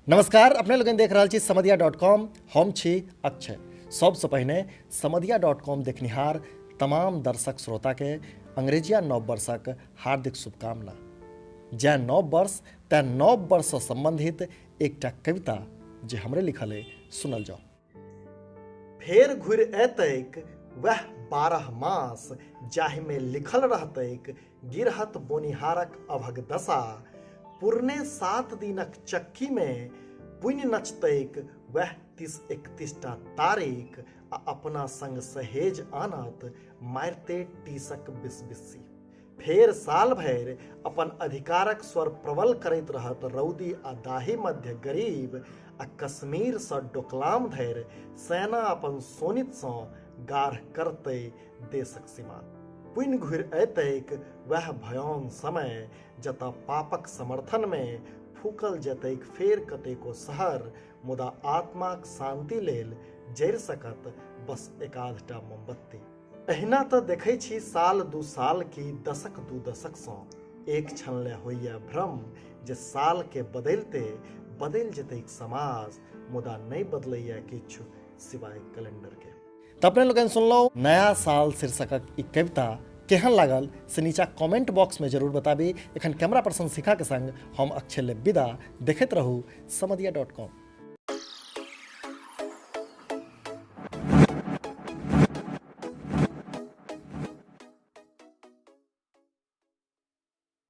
नमस्कार, अपने लोग देख रहा छी समधिया.com। हम छी अक्षय। सबसे पहिने समधिया.com देखनिहार तमाम दर्शक श्रोता के अंग्रेजिया नव वर्षक हार्दिक शुभकामना। जै नव वर्ष तै नव वर्ष से संबंधित एकटा कविता जे हमरे लिखल है सुनल जाओ। फेर घुर एतैक वह 12 मास जाहि में लिखल रहतैक गिरहत बोनिहारक अभग दशा। पुरने 7 दिनक चक्की में पुण्य नचतैक वह 30-31टा तारीख आ अपना संग सहेज आनत मारते टीसक बिसबिसी। फेर साल भर अपन अधिकारक स्वर प्रबल करैत रहत रौदी आ दाही मध्य गरीब आ कश्मीर सँ डोकलाम धरि सेना अपन सोनित सँ गाढ़ करतै देशक सीमा। पुण्य घुर अयतैक वह भयान समय जतऽ पापक समर्थन में फूकल जतैक फेर कतेको शहर, मुदा आत्माक शांति लेल जरि सकत बस एकाधटा मोमबत्ती। एहिना तऽ देखै छी साल दू साल की दशक दू दशक सँ एक क्षण ले होइया भ्रम जे साल के बदलते बदल जतैक समाज, मुदा नहीं बदलैया किछु सिवाय कैलेंडर के। तो अपने लोगन सुनलो नया साल शीर्षकक ई कविता केहन लागल से नीचा कमेंट बॉक्स में जरूर बताबी। एखन कैमरा पर्सन शिखा के संग हम अक्षय ले विदा। देखैत रहू समधिया.com।